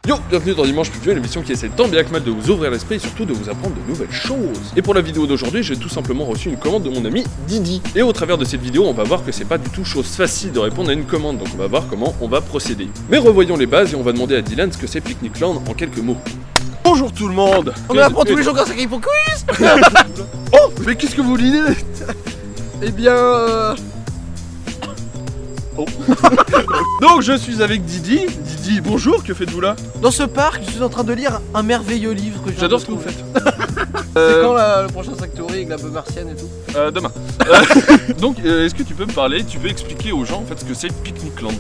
Yo, bienvenue dans Dimanche Pluvieux, l'émission qui essaie tant bien que mal de vous ouvrir l'esprit et surtout de vous apprendre de nouvelles choses. Et pour la vidéo d'aujourd'hui, j'ai tout simplement reçu une commande de mon ami Didi. Et au travers de cette vidéo, on va voir que c'est pas du tout chose facile de répondre à une commande, donc on va voir comment on va procéder. Mais revoyons les bases et on va demander à Dylan ce que c'est Picnicland en quelques mots. Bonjour tout le monde. On apprend tous les jours grâce à Grifo Quiz. Oh, mais qu'est-ce que vous lisez? Eh bien... Oh. Donc je suis avec Didi. Didi, bonjour, que faites-vous là? Dans ce parc, je suis en train de lire un merveilleux livre que J'adore ce que vous faites. C'est quand le prochain Factory avec la bœuf martienne et tout? Demain. Donc est-ce que tu peux me parler, tu peux expliquer aux gens en fait ce que c'est Picnicland?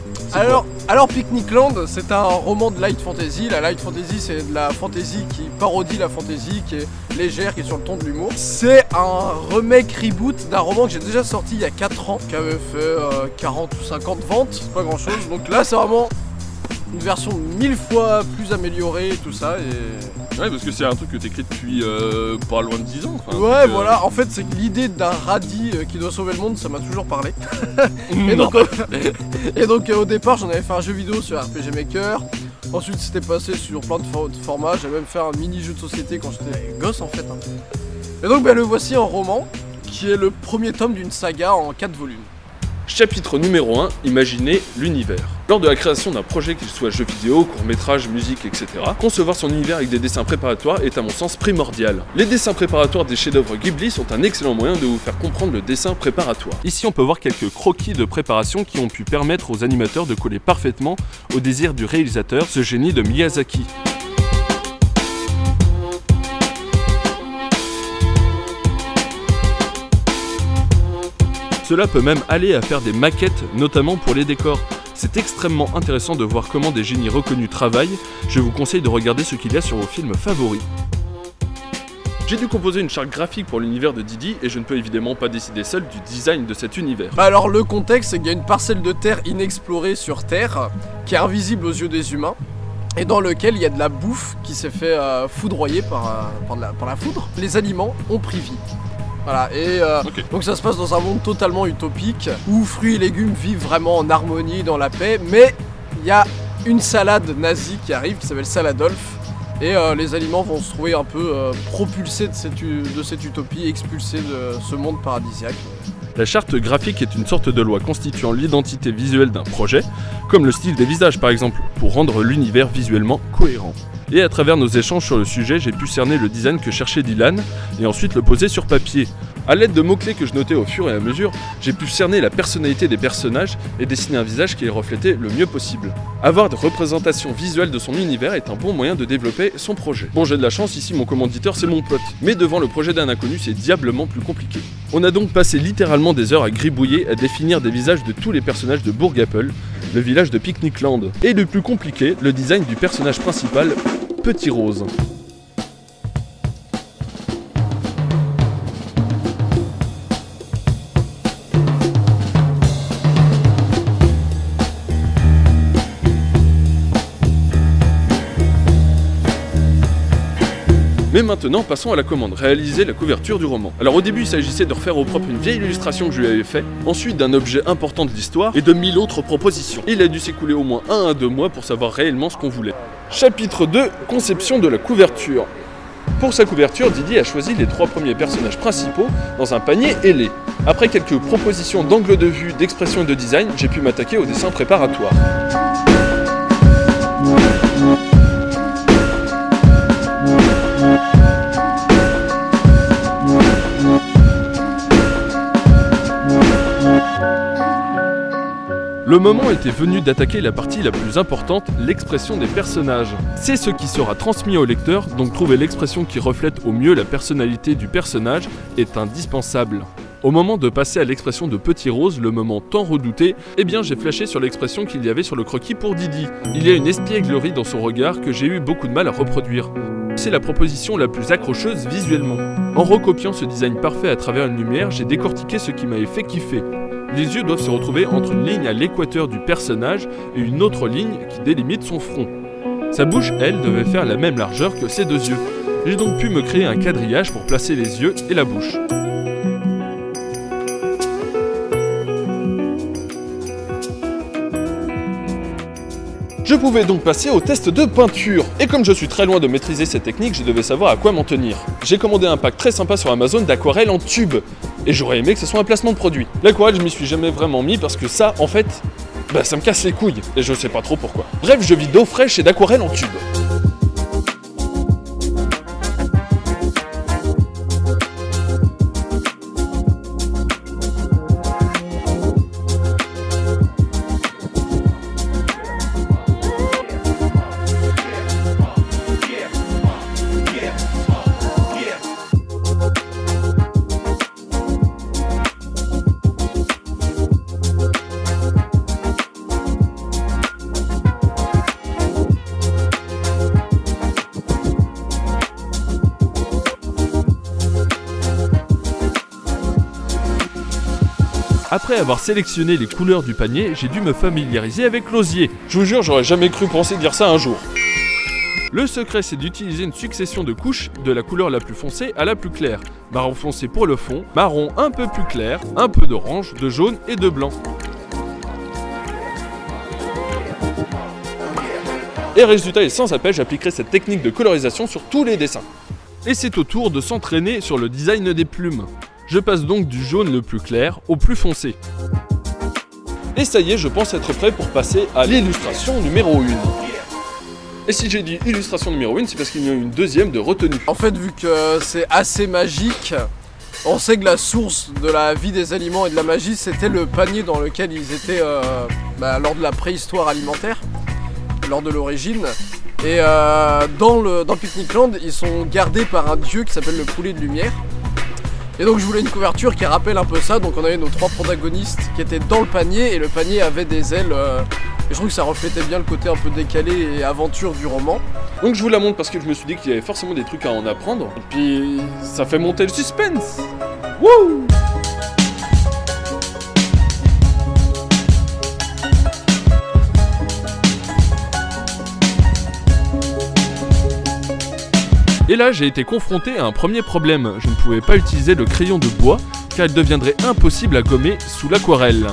Alors Picnicland, c'est un roman de light fantasy. La light fantasy, c'est de la fantasy qui parodie la fantasy, qui est légère, qui est sur le ton de l'humour. C'est un remake reboot d'un roman que j'ai déjà sorti il y a 4 ans, qui avait fait 40 ou 50 ventes, c'est pas grand chose. Donc là, c'est vraiment une version 1000 fois plus améliorée et tout ça. Et... ouais, parce que c'est un truc que t'écris depuis pas loin de 10 ans. Enfin, ouais, voilà, en fait, c'est que l'idée d'un radis qui doit sauver le monde, ça m'a toujours parlé. et donc au départ, j'en avais fait un jeu vidéo sur RPG Maker. Ensuite, c'était passé sur plein de formats. J'avais même fait un mini-jeu de société quand j'étais gosse, en fait. Et donc, le voici en roman, qui est le premier tome d'une saga en 4 volumes. Chapitre numéro 1, imaginez l'univers. Lors de la création d'un projet, qu'il soit jeu vidéo, court-métrage, musique, etc., concevoir son univers avec des dessins préparatoires est à mon sens primordial. Les dessins préparatoires des chefs-d'œuvre Ghibli sont un excellent moyen de vous faire comprendre le dessin préparatoire. Ici on peut voir quelques croquis de préparation qui ont pu permettre aux animateurs de coller parfaitement au désir du réalisateur, ce génie de Miyazaki. Cela peut même aller à faire des maquettes, notamment pour les décors. C'est extrêmement intéressant de voir comment des génies reconnus travaillent. Je vous conseille de regarder ce qu'il y a sur vos films favoris. J'ai dû composer une charte graphique pour l'univers de Didi et je ne peux évidemment pas décider seul du design de cet univers. Alors le contexte, c'est qu'il y a une parcelle de terre inexplorée sur Terre, qui est invisible aux yeux des humains, et dans lequel il y a de la bouffe qui s'est fait foudroyer par la foudre. Les aliments ont pris vie. Voilà, et donc ça se passe dans un monde totalement utopique, où fruits et légumes vivent vraiment en harmonie, dans la paix, mais il y a une salade nazie qui arrive, qui s'appelle Saladolf, et les aliments vont se trouver un peu propulsés de cette utopie, expulsés de ce monde paradisiaque. La charte graphique est une sorte de loi constituant l'identité visuelle d'un projet, comme le style des visages par exemple, pour rendre l'univers visuellement cohérent. Et à travers nos échanges sur le sujet, j'ai pu cerner le design que cherchait Dylan, et ensuite le poser sur papier. A l'aide de mots-clés que je notais au fur et à mesure, j'ai pu cerner la personnalité des personnages et dessiner un visage qui les reflétait le mieux possible. Avoir des représentations visuelles de son univers est un bon moyen de développer son projet. Bon, j'ai de la chance, ici mon commanditeur c'est mon pote, mais devant le projet d'un inconnu c'est diablement plus compliqué. On a donc passé littéralement des heures à gribouiller, à définir des visages de tous les personnages de Bourg Apple, le village de Picnicland. Et le plus compliqué, le design du personnage principal, Petit Rose. Mais maintenant, passons à la commande, réaliser la couverture du roman. Alors au début, il s'agissait de refaire au propre une vieille illustration que je lui avais fait, ensuite d'un objet important de l'histoire et de 1000 autres propositions. Il a dû s'écouler au moins 1 à 2 mois pour savoir réellement ce qu'on voulait. Chapitre 2, conception de la couverture. Pour sa couverture, Didi a choisi les 3 premiers personnages principaux dans un panier ailé. Après quelques propositions d'angle de vue, d'expression et de design, j'ai pu m'attaquer au dessin préparatoire. Le moment était venu d'attaquer la partie la plus importante, l'expression des personnages. C'est ce qui sera transmis au lecteur, donc trouver l'expression qui reflète au mieux la personnalité du personnage est indispensable. Au moment de passer à l'expression de Petit Rose, le moment tant redouté, eh bien j'ai flashé sur l'expression qu'il y avait sur le croquis pour Didi. Il y a une espièglerie dans son regard que j'ai eu beaucoup de mal à reproduire. C'est la proposition la plus accrocheuse visuellement. En recopiant ce design parfait à travers une lumière, j'ai décortiqué ce qui m'avait fait kiffer. Les yeux doivent se retrouver entre une ligne à l'équateur du personnage et une autre ligne qui délimite son front. Sa bouche, elle, devait faire la même largeur que ses 2 yeux. J'ai donc pu me créer un quadrillage pour placer les yeux et la bouche. Je Je pouvais donc passer au test de peinture. Et comme je suis très loin de maîtriser cette technique, je devais savoir à quoi m'en tenir. J'ai commandé un pack très sympa sur Amazon d'aquarelle en tube. Et j'aurais aimé que ce soit un placement de produit. L'aquarelle, je m'y suis jamais vraiment mis parce que ça, en fait, ça me casse les couilles. Et je sais pas trop pourquoi. Bref, je vis d'eau fraîche et d'aquarelle en tube. Après avoir sélectionné les couleurs du panier, j'ai dû me familiariser avec l'osier. Je vous jure, j'aurais jamais cru penser dire ça un jour. Le secret, c'est d'utiliser une succession de couches de la couleur la plus foncée à la plus claire. Marron foncé pour le fond, marron un peu plus clair, un peu d'orange, de jaune et de blanc. Et résultat est sans appel, j'appliquerai cette technique de colorisation sur tous les dessins. Et c'est au tour de s'entraîner sur le design des plumes. Je passe donc du jaune le plus clair au plus foncé. Et ça y est, je pense être prêt pour passer à l'illustration numéro 1. Et si j'ai dit illustration numéro 1, c'est parce qu'il y en a une deuxième de retenue. En fait, vu que c'est assez magique, on sait que la source de la vie des aliments et de la magie, c'était le panier dans lequel ils étaient lors de la préhistoire alimentaire, lors de l'origine. Et dans Picnic Land, ils sont gardés par un dieu qui s'appelle le poulet de lumière. Et donc je voulais une couverture qui rappelle un peu ça, donc on avait nos 3 protagonistes qui étaient dans le panier et le panier avait des ailes et je trouve que ça reflétait bien le côté un peu décalé et aventure du roman. Donc je vous la montre parce que je me suis dit qu'il y avait forcément des trucs à en apprendre et puis ça fait monter le suspense. Wouh! Et là, j'ai été confronté à un premier problème. Je ne pouvais pas utiliser le crayon de bois car il deviendrait impossible à gommer sous l'aquarelle.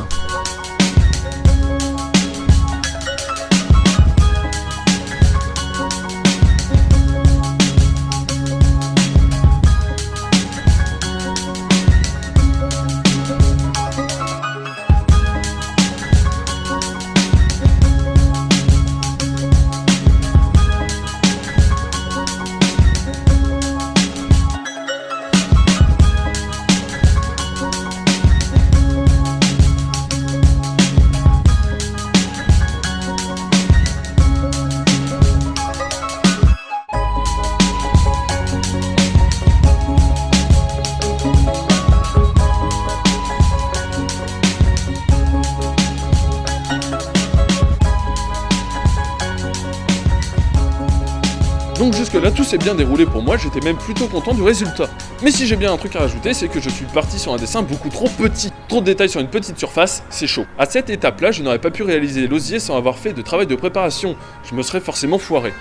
Donc jusque là tout s'est bien déroulé pour moi, j'étais même plutôt content du résultat. Mais si j'ai bien un truc à rajouter, c'est que je suis parti sur un dessin beaucoup trop petit. Trop de détails sur une petite surface, c'est chaud. À cette étape-là, je n'aurais pas pu réaliser l'osier sans avoir fait de travail de préparation. Je me serais forcément foiré.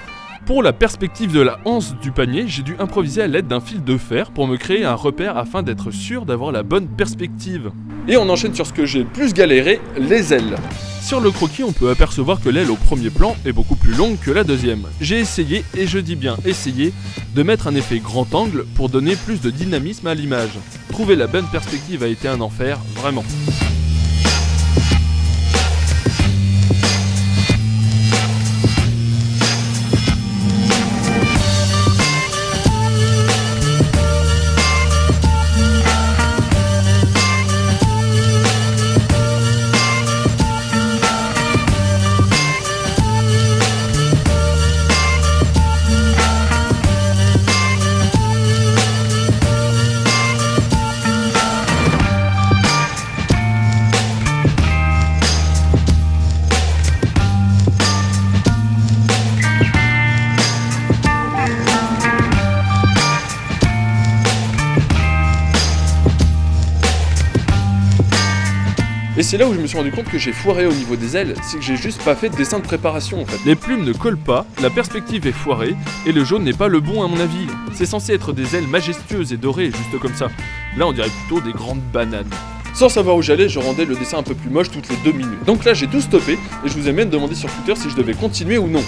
Pour la perspective de la anse du panier, j'ai dû improviser à l'aide d'un fil de fer pour me créer un repère afin d'être sûr d'avoir la bonne perspective. Et on enchaîne sur ce que j'ai le plus galéré, les ailes. Sur le croquis, on peut apercevoir que l'aile au premier plan est beaucoup plus longue que la deuxième. J'ai essayé, et je dis bien essayé, de mettre un effet grand angle pour donner plus de dynamisme à l'image. Trouver la bonne perspective a été un enfer, vraiment. Et c'est là où je me suis rendu compte que j'ai foiré au niveau des ailes, c'est que j'ai juste pas fait de dessin de préparation en fait. Les plumes ne collent pas, la perspective est foirée, et le jaune n'est pas le bon à mon avis. C'est censé être des ailes majestueuses et dorées juste comme ça. Là on dirait plutôt des grandes bananes. Sans savoir où j'allais, je rendais le dessin un peu plus moche toutes les 2 minutes. Donc là j'ai tout stoppé et je vous ai même demandé sur Twitter si je devais continuer ou non.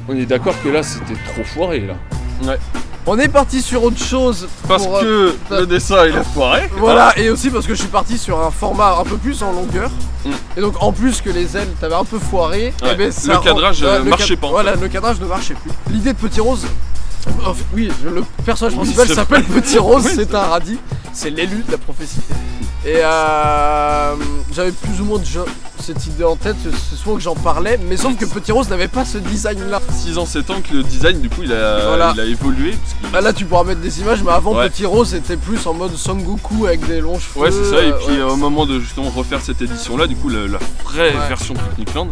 On est d'accord que là c'était trop foiré là. Ouais. On est parti sur autre chose. Parce que le dessin il est foiré. Voilà, et aussi parce que je suis parti sur un format un peu plus en longueur. Et donc en plus que les ailes t'avais un peu foiré, ouais. ben, le cadrage marchait pas. Voilà, le cadrage ne marchait plus. L'idée de Petit Rose, oui, le personnage principal s'appelle Petit Rose, c'est un radis, c'est l'élu de la prophétie. Et j'avais plus ou moins déjà cette idée en tête, c'est souvent que j'en parlais, mais sauf que Petit Rose n'avait pas ce design là. 6 ans, 7 ans que le design du coup il a évolué. Là tu pourras mettre des images, mais avant Petit Rose était plus en mode Son Goku avec des longs cheveux. Ouais c'est ça, et puis au moment de justement refaire cette édition là, du coup la vraie version Picnic Land,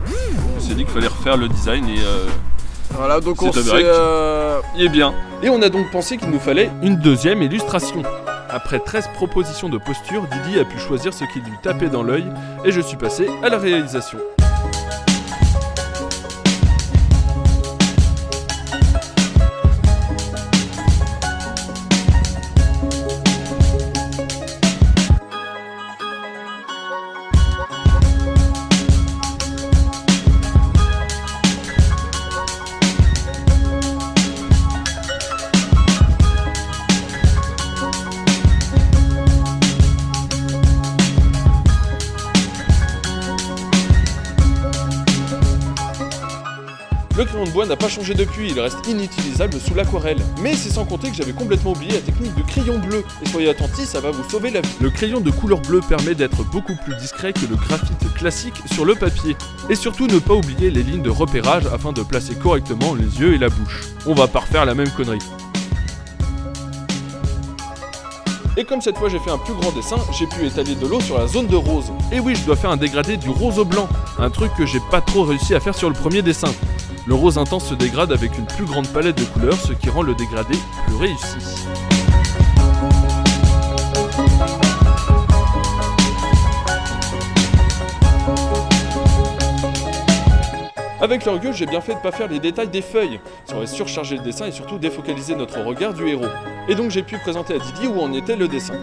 on s'est dit qu'il fallait refaire le design et voilà, donc on s'est... Il est bien. Et on a donc pensé qu'il nous fallait une deuxième illustration. Après 13 propositions de posture, Didi a pu choisir ce qui lui tapait dans l'œil et je suis passé à la réalisation. Le crayon de bois n'a pas changé depuis, il reste inutilisable sous l'aquarelle. Mais c'est sans compter que j'avais complètement oublié la technique de crayon bleu. Et soyez attentifs, ça va vous sauver la vie. Le crayon de couleur bleue permet d'être beaucoup plus discret que le graphite classique sur le papier. Et surtout ne pas oublier les lignes de repérage afin de placer correctement les yeux et la bouche. On va pas refaire la même connerie. Et comme cette fois j'ai fait un plus grand dessin, j'ai pu étaler de l'eau sur la zone de rose. Et oui, je dois faire un dégradé du rose au blanc, un truc que j'ai pas trop réussi à faire sur le premier dessin. Le rose intense se dégrade avec une plus grande palette de couleurs, ce qui rend le dégradé plus réussi. Avec le recul, j'ai bien fait de pas faire les détails des feuilles. Ça aurait surchargé le dessin et surtout défocalisé notre regard du héros. Et donc j'ai pu présenter à Didi où en était le dessin.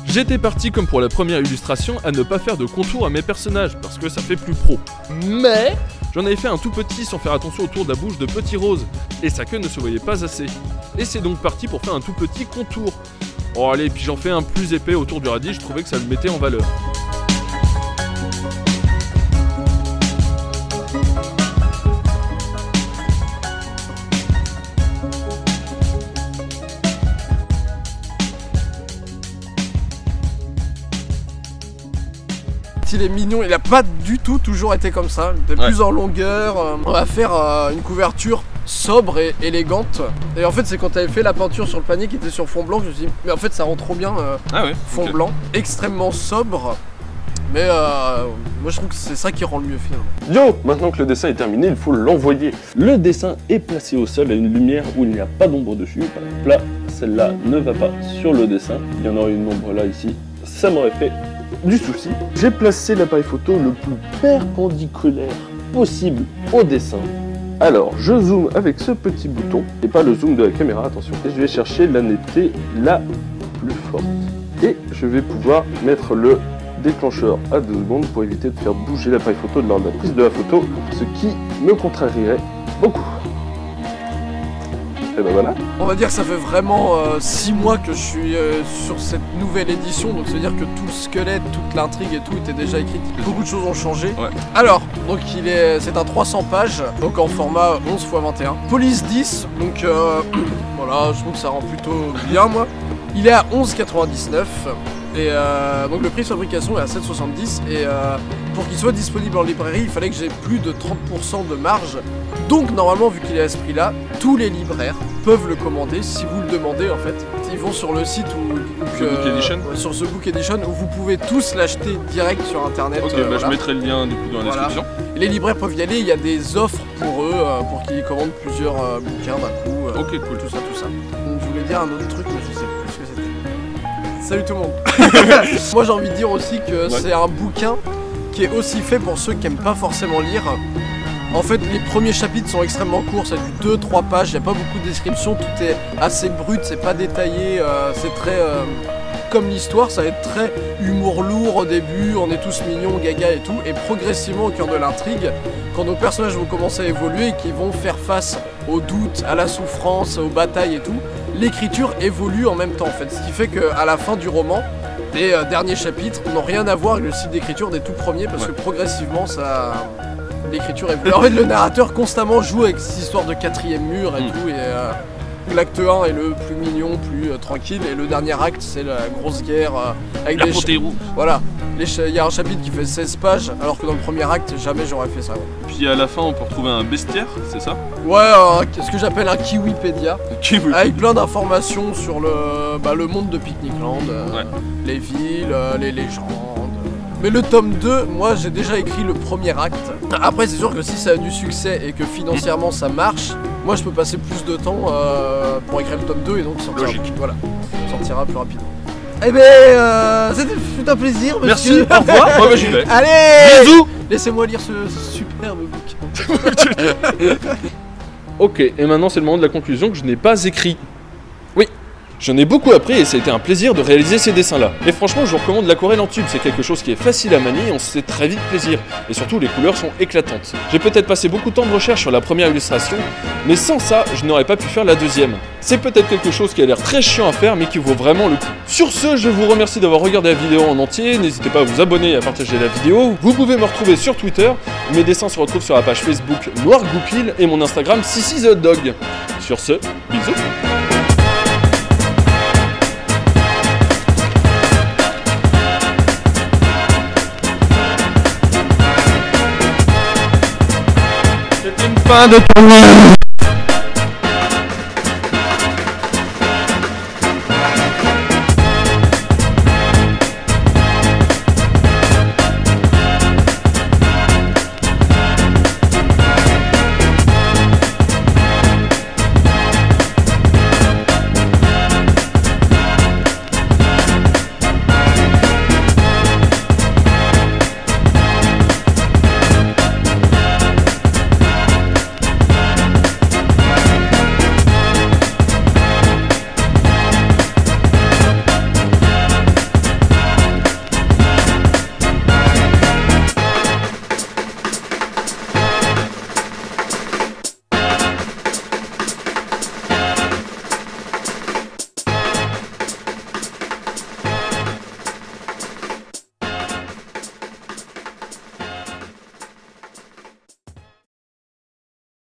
J'étais parti comme pour la première illustration à ne pas faire de contour à mes personnages parce que ça fait plus pro. Mais j'en avais fait un tout petit sans faire attention autour de la bouche de Petit Rose et sa queue ne se voyait pas assez. Et c'est donc parti pour faire un tout petit contour. Oh allez, puis j'en fais un plus épais autour du radis, je trouvais que ça le mettait en valeur. Il est mignon, il a pas du tout toujours été comme ça, il est plus en longueur. On va faire une couverture sobre et élégante. Et en fait c'est quand tu avais fait la peinture sur le panier qui était sur fond blanc que je me suis dit mais en fait ça rend trop bien fond blanc, extrêmement sobre. Mais moi je trouve que c'est ça qui rend le mieux finalement. Yo, maintenant que le dessin est terminé, il faut l'envoyer. Le dessin est placé au sol à une lumière où il n'y a pas d'ombre dessus. Par exemple là, celle-là ne va pas sur le dessin. Il y en aurait une ombre là ici, ça m'aurait fait du souci. J'ai placé l'appareil photo le plus perpendiculaire possible au dessin. Alors je zoome avec ce petit bouton et pas le zoom de la caméra, attention. Et je vais chercher la netteté la plus forte. Et je vais pouvoir mettre le déclencheur à 2 secondes pour éviter de faire bouger l'appareil photo lors de la prise de la photo, ce qui me contrarierait beaucoup. Et ben voilà. On va dire que ça fait vraiment 6 mois que je suis sur cette nouvelle édition, donc ça veut dire que tout le squelette, toute l'intrigue et tout était déjà écrit. Beaucoup de choses ont changé. Ouais. Alors, donc c'est un 300 pages, donc en format 11 x 21. Police 10, donc voilà, je trouve que ça rend plutôt bien moi. Il est à 11,99. Et donc le prix de fabrication est à 7,70 et pour qu'il soit disponible en librairie, il fallait que j'ai plus de 30% de marge. Donc normalement, vu qu'il est à ce prix-là, tous les libraires peuvent le commander si vous le demandez en fait. Ils vont sur le site sur The Book Edition où vous pouvez tous l'acheter direct sur internet. Ok, voilà. Je mettrai le lien du coup dans la description. Et les libraires peuvent y aller, il y a des offres pour eux pour qu'ils commandent plusieurs bouquins d'un coup. Ok, cool. Tout ça. Donc, je voulais dire un autre truc, mais je sais plus ce que c'était. Salut tout le monde. Moi j'ai envie de dire aussi que c'est un bouquin qui est aussi fait pour ceux qui n'aiment pas forcément lire. En fait, les premiers chapitres sont extrêmement courts, c'est du 2-3 pages, il n'y a pas beaucoup de descriptions, tout est assez brut, c'est pas détaillé, c'est très... comme l'histoire, ça va être très humour lourd au début, on est tous mignons, gaga et tout, et progressivement au cœur de l'intrigue, quand nos personnages vont commencer à évoluer et qu'ils vont faire face aux doutes, à la souffrance, aux batailles et tout, l'écriture évolue en même temps en fait, ce qui fait qu'à la fin du roman, les derniers chapitres n'ont rien à voir avec le style d'écriture des tout premiers, parce que progressivement l'écriture évolue. En fait, le narrateur constamment joue avec cette histoire de quatrième mur et tout, et l'acte 1 est le plus mignon, plus tranquille, et le dernier acte c'est la grosse guerre avec la des roues. Voilà, il y a un chapitre qui fait 16 pages, alors que dans le premier acte, jamais j'aurais fait ça. Puis à la fin, on peut retrouver un bestiaire, c'est ça? Ouais, ce que j'appelle un Kiwipédia, avec plein d'informations sur le monde de Picnic Land, les villes, les légendes. Mais le tome 2, moi j'ai déjà écrit le premier acte. Après c'est sûr que si ça a du succès et que financièrement ça marche, moi je peux passer plus de temps pour écrire le tome 2 et donc sortira plus rapidement. Eh ben, c'était un plaisir. Merci, au revoir. Moi j'y vais. Allez, bisous. Laissez-moi lire ce superbe bouquin. Ok, et maintenant c'est le moment de la conclusion que je n'ai pas écrit. Oui. J'en ai beaucoup appris et ça a été un plaisir de réaliser ces dessins-là. Et franchement, je vous recommande l'aquarelle en tube, c'est quelque chose qui est facile à manier et on se fait très vite plaisir. Et surtout, les couleurs sont éclatantes. J'ai peut-être passé beaucoup de temps de recherche sur la première illustration, mais sans ça, je n'aurais pas pu faire la deuxième. C'est peut-être quelque chose qui a l'air très chiant à faire, mais qui vaut vraiment le coup. Sur ce, je vous remercie d'avoir regardé la vidéo en entier, n'hésitez pas à vous abonner et à partager la vidéo. Vous pouvez me retrouver sur Twitter, mes dessins se retrouvent sur la page Facebook Noir Goupil et mon Instagram Sissi the Dog. Sur ce, bisous. Fin de tournée.